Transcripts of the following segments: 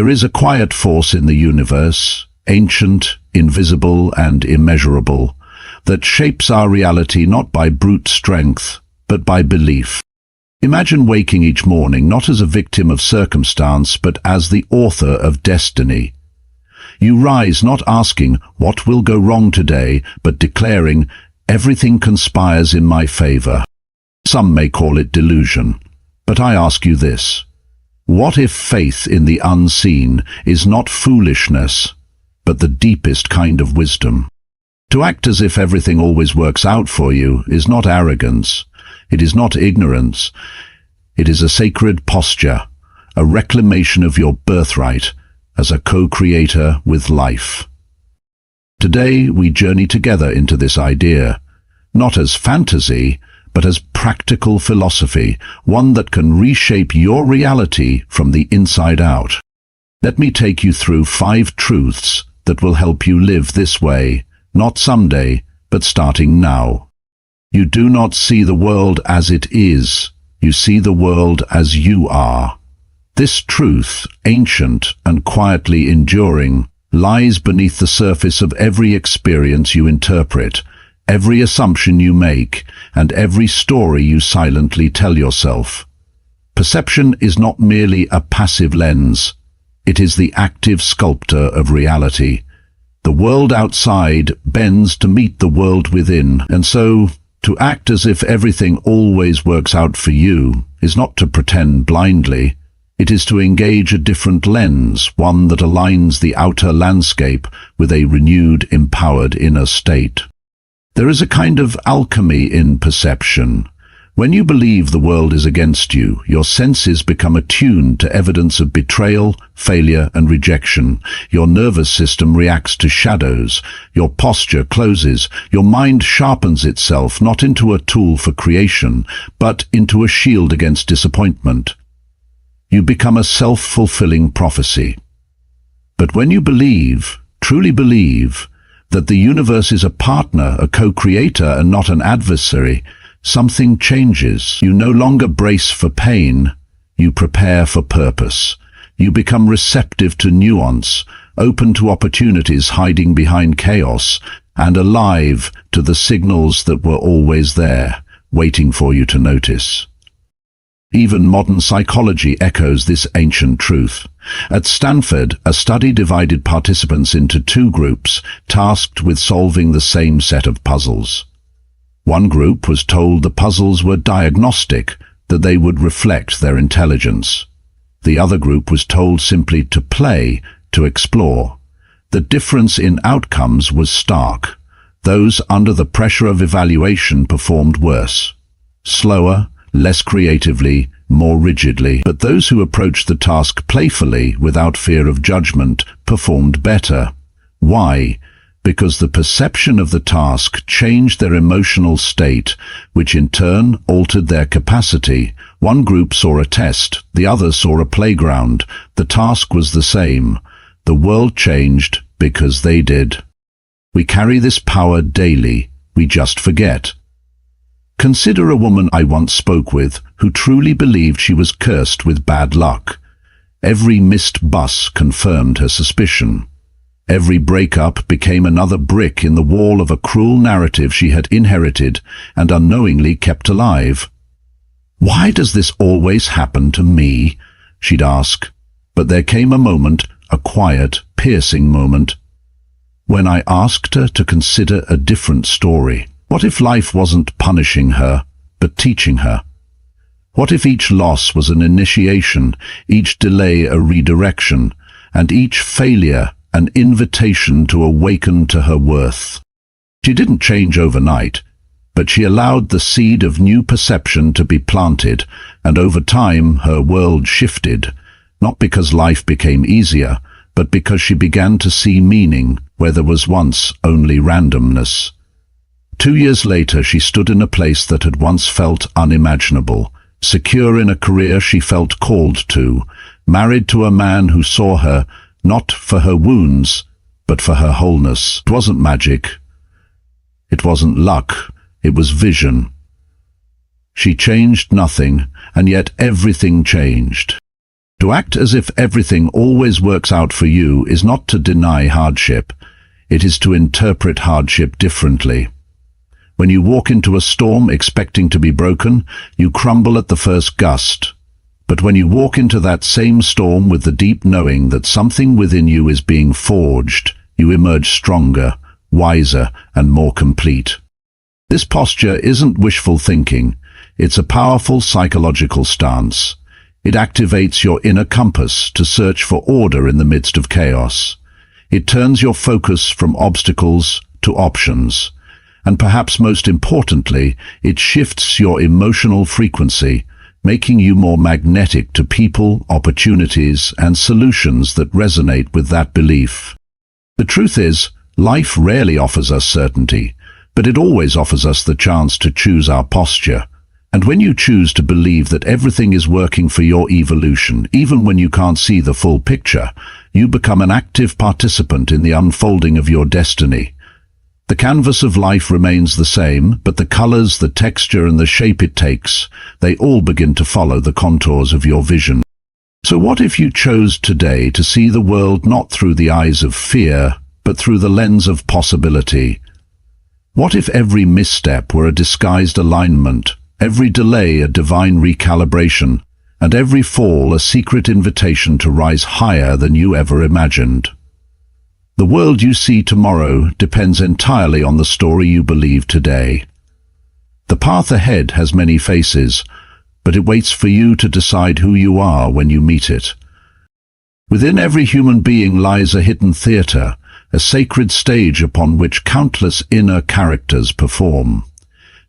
There is a quiet force in the universe, ancient, invisible, and immeasurable, that shapes our reality not by brute strength, but by belief. Imagine waking each morning not as a victim of circumstance, but as the author of destiny. You rise not asking, "What will go wrong today?" but declaring, "Everything conspires in my favor." Some may call it delusion, but I ask you this. What if faith in the unseen is not foolishness, but the deepest kind of wisdom? To act as if everything always works out for you is not arrogance. It is not ignorance. It is a sacred posture, a reclamation of your birthright as a co-creator with life. Today we journey together into this idea, not as fantasy, but as practical philosophy, one that can reshape your reality from the inside out. Let me take you through 5 truths that will help you live this way, not someday, but starting now. You do not see the world as it is, you see the world as you are. This truth, ancient and quietly enduring, lies beneath the surface of every experience you interpret, every assumption you make, and every story you silently tell yourself. Perception is not merely a passive lens, it is the active sculptor of reality. The world outside bends to meet the world within, and so, to act as if everything always works out for you is not to pretend blindly. It is to engage a different lens, one that aligns the outer landscape with a renewed, empowered inner state. There is a kind of alchemy in perception. When you believe the world is against you, your senses become attuned to evidence of betrayal, failure, and rejection. Your nervous system reacts to shadows. Your posture closes. Your mind sharpens itself not into a tool for creation, but into a shield against disappointment. You become a self-fulfilling prophecy. But when you believe, truly believe, that the universe is a partner, a co-creator, and not an adversary, something changes. You no longer brace for pain, you prepare for purpose. You become receptive to nuance, open to opportunities hiding behind chaos, and alive to the signals that were always there, waiting for you to notice. Even modern psychology echoes this ancient truth. At Stanford, a study divided participants into 2 groups, tasked with solving the same set of puzzles. One group was told the puzzles were diagnostic, that they would reflect their intelligence. The other group was told simply to play, to explore. The difference in outcomes was stark. Those under the pressure of evaluation performed worse. Slower, less creatively, more rigidly. But those who approached the task playfully, without fear of judgment, performed better. Why? Because the perception of the task changed their emotional state, which in turn altered their capacity. One group saw a test, the other saw a playground. The task was the same. The world changed because they did. We carry this power daily, we just forget. Consider a woman I once spoke with who truly believed she was cursed with bad luck. Every missed bus confirmed her suspicion. Every breakup became another brick in the wall of a cruel narrative she had inherited and unknowingly kept alive. "Why does this always happen to me?" she'd ask. But there came a moment, a quiet, piercing moment, when I asked her to consider a different story. What if life wasn't punishing her, but teaching her? What if each loss was an initiation, each delay a redirection, and each failure an invitation to awaken to her worth? She didn't change overnight, but she allowed the seed of new perception to be planted, and over time her world shifted, not because life became easier, but because she began to see meaning where there was once only randomness. 2 years later, she stood in a place that had once felt unimaginable, secure in a career she felt called to, married to a man who saw her not for her wounds, but for her wholeness. It wasn't magic. It wasn't luck. It was vision. She changed nothing, and yet everything changed. To act as if everything always works out for you is not to deny hardship. It is to interpret hardship differently. When you walk into a storm expecting to be broken, you crumble at the first gust. But when you walk into that same storm with the deep knowing that something within you is being forged, you emerge stronger, wiser, and more complete. This posture isn't wishful thinking. It's a powerful psychological stance. It activates your inner compass to search for order in the midst of chaos. It turns your focus from obstacles to options. And perhaps most importantly, it shifts your emotional frequency, making you more magnetic to people, opportunities, and solutions that resonate with that belief. The truth is, life rarely offers us certainty, but it always offers us the chance to choose our posture. And when you choose to believe that everything is working for your evolution, even when you can't see the full picture, you become an active participant in the unfolding of your destiny. The canvas of life remains the same, but the colors, the texture, and the shape it takes, they all begin to follow the contours of your vision. So what if you chose today to see the world not through the eyes of fear, but through the lens of possibility? What if every misstep were a disguised alignment, every delay a divine recalibration, and every fall a secret invitation to rise higher than you ever imagined? The world you see tomorrow depends entirely on the story you believe today. The path ahead has many faces, but it waits for you to decide who you are when you meet it. Within every human being lies a hidden theater, a sacred stage upon which countless inner characters perform.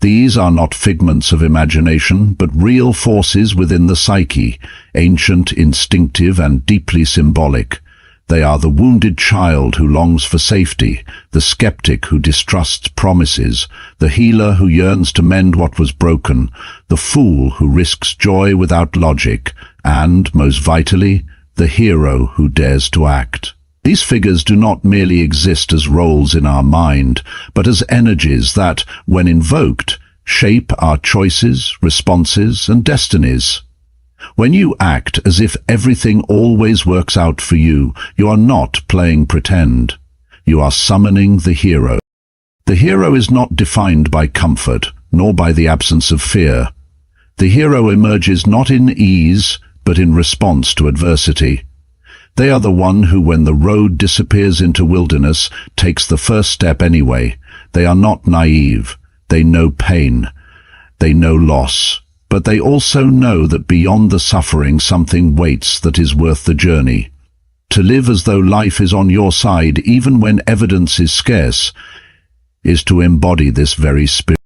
These are not figments of imagination, but real forces within the psyche, ancient, instinctive, and deeply symbolic. They are the wounded child who longs for safety, the skeptic who distrusts promises, the healer who yearns to mend what was broken, the fool who risks joy without logic, and, most vitally, the hero who dares to act. These figures do not merely exist as roles in our mind, but as energies that, when invoked, shape our choices, responses, and destinies. When you act as if everything always works out for you, you are not playing pretend. You are summoning the hero. The hero is not defined by comfort, nor by the absence of fear. The hero emerges not in ease, but in response to adversity. They are the one who, when the road disappears into wilderness, takes the first step anyway. They are not naive. They know pain. They know loss. But they also know that beyond the suffering something waits that is worth the journey. To live as though life is on your side, even when evidence is scarce, is to embody this very spirit.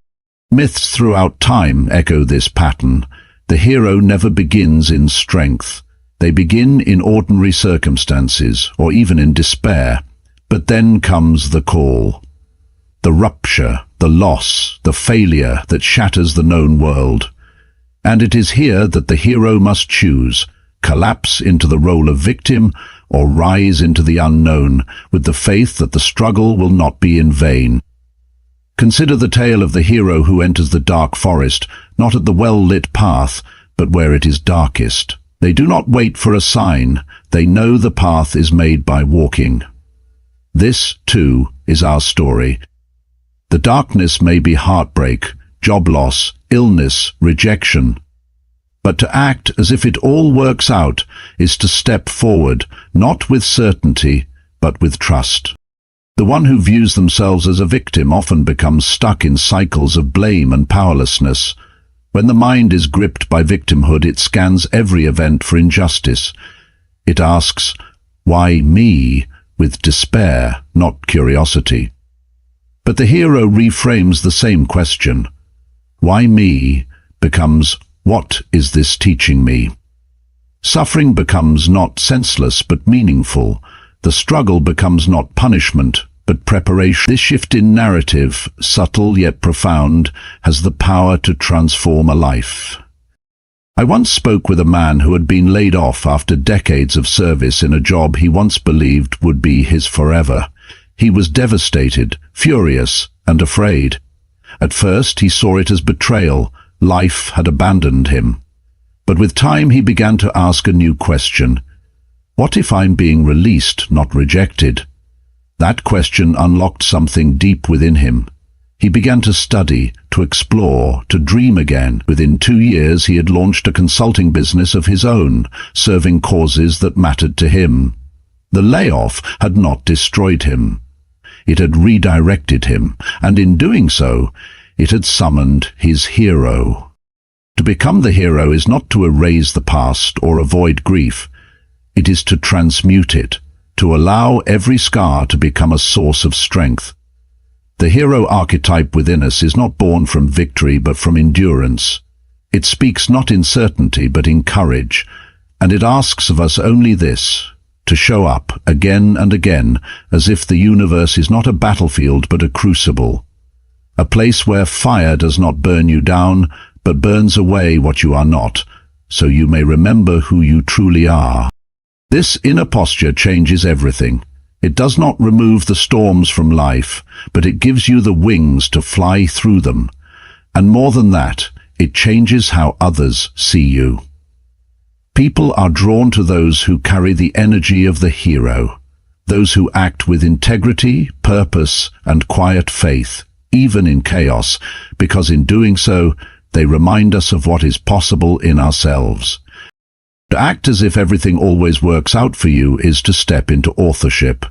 Myths throughout time echo this pattern. The hero never begins in strength. They begin in ordinary circumstances, or even in despair. But then comes the call. The rupture, the loss, the failure that shatters the known world. And it is here that the hero must choose, collapse into the role of victim, or rise into the unknown, with the faith that the struggle will not be in vain. Consider the tale of the hero who enters the dark forest, not at the well-lit path, but where it is darkest. They do not wait for a sign. They know the path is made by walking. This, too, is our story. The darkness may be heartbreak, job loss, illness, rejection. But to act as if it all works out is to step forward, not with certainty, but with trust. The one who views themselves as a victim often becomes stuck in cycles of blame and powerlessness. When the mind is gripped by victimhood, it scans every event for injustice. It asks, "Why me?" with despair, not curiosity. But the hero reframes the same question. "Why me?" becomes, "What is this teaching me?" Suffering becomes not senseless but meaningful. The struggle becomes not punishment but preparation. This shift in narrative, subtle yet profound, has the power to transform a life. I once spoke with a man who had been laid off after decades of service in a job he once believed would be his forever. He was devastated, furious, and afraid. At first he saw it as betrayal. Life had abandoned him. But with time he began to ask a new question. What if I'm being released, not rejected? That question unlocked something deep within him. He began to study, to explore, to dream again. Within 2 years he had launched a consulting business of his own, serving causes that mattered to him. The layoff had not destroyed him. It had redirected him, and in doing so, it had summoned his hero. To become the hero is not to erase the past or avoid grief. It is to transmute it, to allow every scar to become a source of strength. The hero archetype within us is not born from victory but from endurance. It speaks not in certainty but in courage, and it asks of us only this: to show up again and again as if the universe is not a battlefield but a crucible, a place where fire does not burn you down but burns away what you are not, so you may remember who you truly are. This inner posture changes everything. It does not remove the storms from life, but it gives you the wings to fly through them. And more than that, it changes how others see you. People are drawn to those who carry the energy of the hero, those who act with integrity, purpose, and quiet faith, even in chaos, because in doing so, they remind us of what is possible in ourselves. To act as if everything always works out for you is to step into authorship.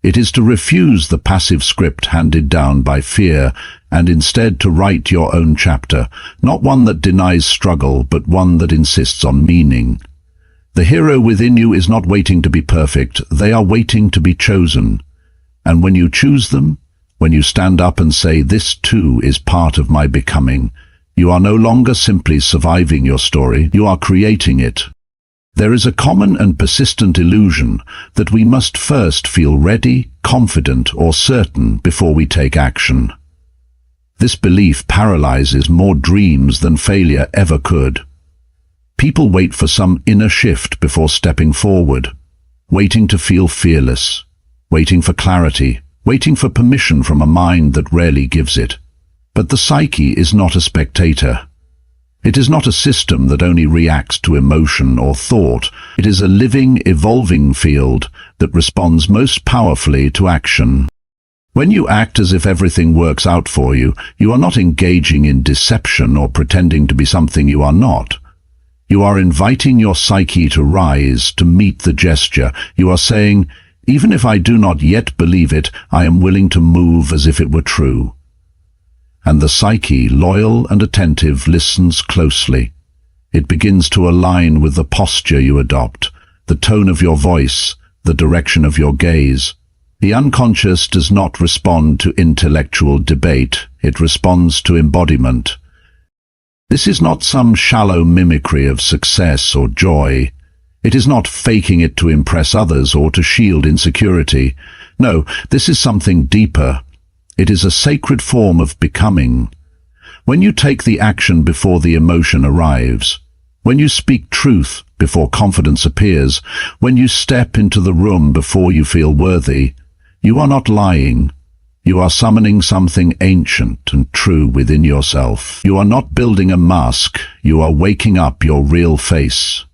It is to refuse the passive script handed down by fear and instead to write your own chapter, not one that denies struggle, but one that insists on meaning. The hero within you is not waiting to be perfect, they are waiting to be chosen. And when you choose them, when you stand up and say, "This too is part of my becoming," you are no longer simply surviving your story, you are creating it. There is a common and persistent illusion that we must first feel ready, confident, or certain before we take action. This belief paralyzes more dreams than failure ever could. People wait for some inner shift before stepping forward, waiting to feel fearless, waiting for clarity, waiting for permission from a mind that rarely gives it. But the psyche is not a spectator. It is not a system that only reacts to emotion or thought. It is a living, evolving field that responds most powerfully to action. When you act as if everything works out for you, you are not engaging in deception or pretending to be something you are not. You are inviting your psyche to rise, to meet the gesture. You are saying, "Even if I do not yet believe it, I am willing to move as if it were true." And the psyche, loyal and attentive, listens closely. It begins to align with the posture you adopt, the tone of your voice, the direction of your gaze. The unconscious does not respond to intellectual debate, it responds to embodiment. This is not some shallow mimicry of success or joy. It is not faking it to impress others or to shield insecurity. No, this is something deeper. It is a sacred form of becoming. When you take the action before the emotion arrives, when you speak truth before confidence appears, when you step into the room before you feel worthy, you are not lying. You are summoning something ancient and true within yourself. You are not building a mask, you are waking up your real face.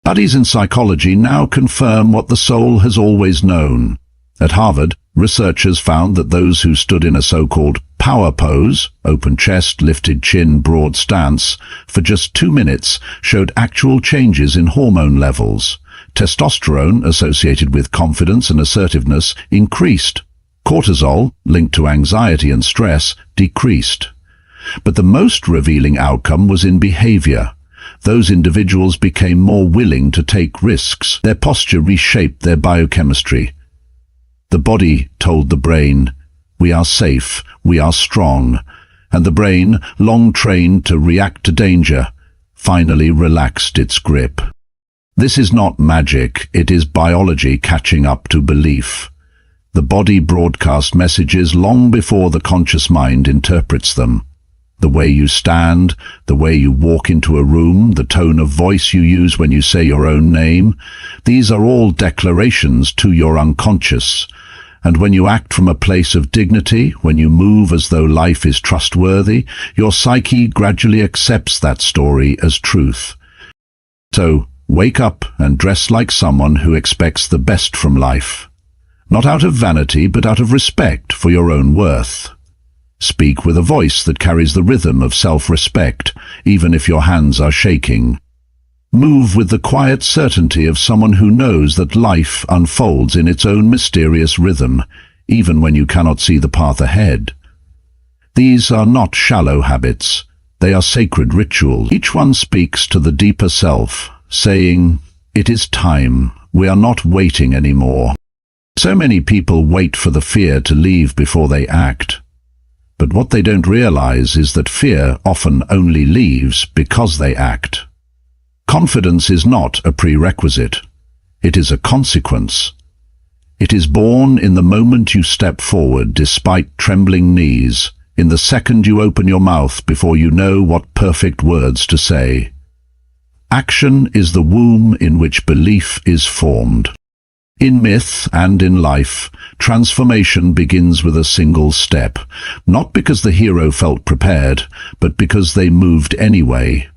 Studies in psychology now confirm what the soul has always known. At Harvard, researchers found that those who stood in a so-called power pose, open chest, lifted chin, broad stance, for just 2 minutes showed actual changes in hormone levels. Testosterone, associated with confidence and assertiveness, increased. Cortisol, linked to anxiety and stress, decreased. But the most revealing outcome was in behavior. Those individuals became more willing to take risks. Their posture reshaped their biochemistry. The body told the brain, "We are safe, we are strong," and the brain, long trained to react to danger, finally relaxed its grip. This is not magic, it is biology catching up to belief. The body broadcasts messages long before the conscious mind interprets them. The way you stand, the way you walk into a room, the tone of voice you use when you say your own name, these are all declarations to your unconscious. And when you act from a place of dignity, when you move as though life is trustworthy, your psyche gradually accepts that story as truth. So, wake up and dress like someone who expects the best from life. Not out of vanity, but out of respect for your own worth. Speak with a voice that carries the rhythm of self-respect, even if your hands are shaking. Move with the quiet certainty of someone who knows that life unfolds in its own mysterious rhythm, even when you cannot see the path ahead. These are not shallow habits. They are sacred rituals. Each one speaks to the deeper self, saying, "It is time. We are not waiting anymore." So many people wait for the fear to leave before they act. But what they don't realize is that fear often only leaves because they act. Confidence is not a prerequisite. It is a consequence. It is born in the moment you step forward despite trembling knees, in the second you open your mouth before you know what perfect words to say. Action is the womb in which belief is formed. In myth and in life, transformation begins with a single step, not because the hero felt prepared, but because they moved anyway.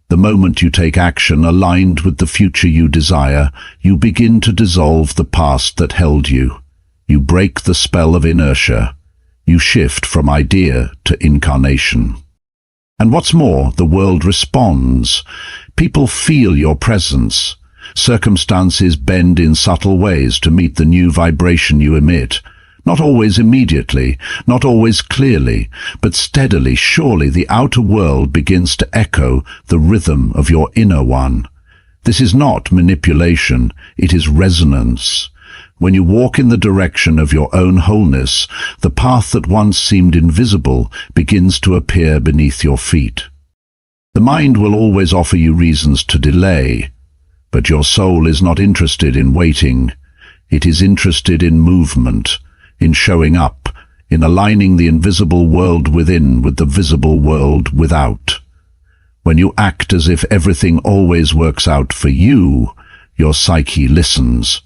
The moment you take action aligned with the future you desire, you begin to dissolve the past that held you. You break the spell of inertia. You shift from idea to incarnation. And what's more, the world responds. People feel your presence. Circumstances bend in subtle ways to meet the new vibration you emit. Not always immediately, not always clearly, but steadily, surely the outer world begins to echo the rhythm of your inner one. This is not manipulation, it is resonance. When you walk in the direction of your own wholeness, the path that once seemed invisible begins to appear beneath your feet. The mind will always offer you reasons to delay, but your soul is not interested in waiting. It is interested in movement, in showing up, in aligning the invisible world within with the visible world without. When you act as if everything always works out for you, your psyche listens.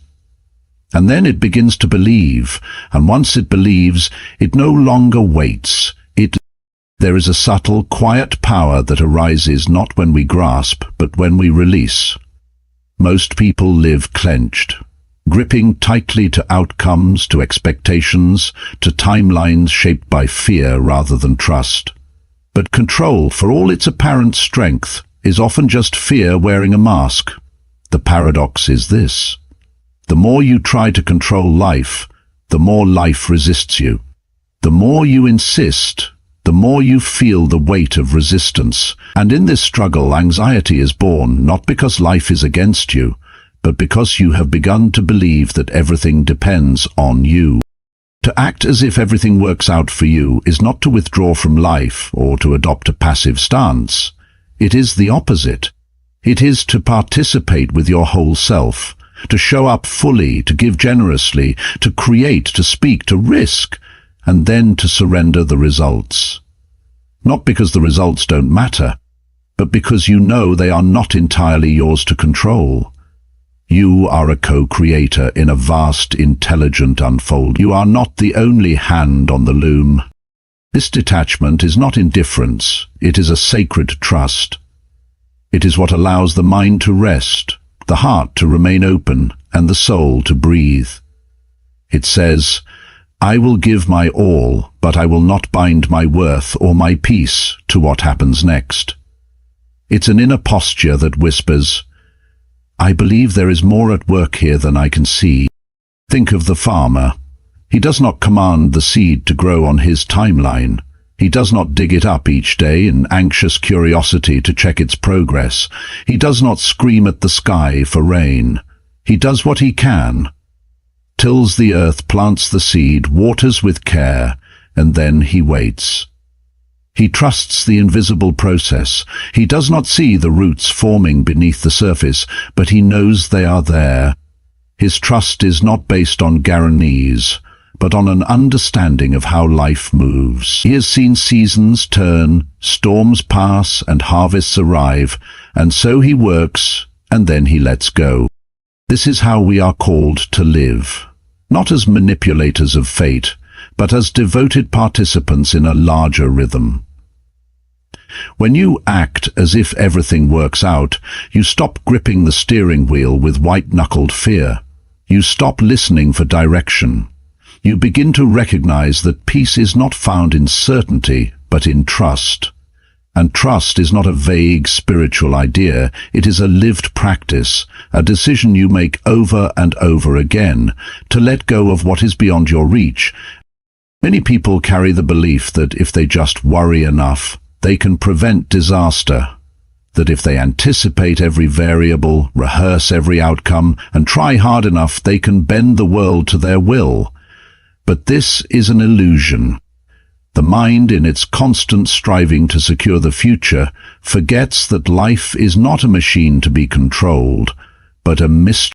And then it begins to believe, and once it believes, it no longer waits. There is a subtle, quiet power that arises not when we grasp, but when we release. Most people live clenched, gripping tightly to outcomes, to expectations, to timelines shaped by fear rather than trust. But control, for all its apparent strength, is often just fear wearing a mask. The paradox is this: the more you try to control life, the more life resists you. The more you insist, the more you feel the weight of resistance. And in this struggle, anxiety is born, not because life is against you, but because you have begun to believe that everything depends on you. To act as if everything works out for you is not to withdraw from life or to adopt a passive stance. It is the opposite. It is to participate with your whole self, to show up fully, to give generously, to create, to speak, to risk, and then to surrender the results. Not because the results don't matter, but because you know they are not entirely yours to control. You are a co-creator in a vast, intelligent unfold. You are not the only hand on the loom. This detachment is not indifference, it is a sacred trust. It is what allows the mind to rest, the heart to remain open, and the soul to breathe. It says, "I will give my all, but I will not bind my worth or my peace to what happens next." It's an inner posture that whispers, "I believe there is more at work here than I can see." Think of the farmer. He does not command the seed to grow on his timeline. He does not dig it up each day in anxious curiosity to check its progress. He does not scream at the sky for rain. He does what he can. Tills the earth, plants the seed, waters with care, and then he waits. He trusts the invisible process. He does not see the roots forming beneath the surface, but he knows they are there. His trust is not based on guarantees, but on an understanding of how life moves. He has seen seasons turn, storms pass, and harvests arrive, and so he works, and then he lets go. This is how we are called to live, not as manipulators of fate, but as devoted participants in a larger rhythm. When you act as if everything works out, you stop gripping the steering wheel with white-knuckled fear. You stop listening for direction. You begin to recognize that peace is not found in certainty, but in trust. And trust is not a vague spiritual idea, it is a lived practice, a decision you make over and over again, to let go of what is beyond your reach. Many people carry the belief that if they just worry enough, they can prevent disaster. That if they anticipate every variable, rehearse every outcome, and try hard enough, they can bend the world to their will. But this is an illusion. The mind, in its constant striving to secure the future, forgets that life is not a machine to be controlled, but a mystery.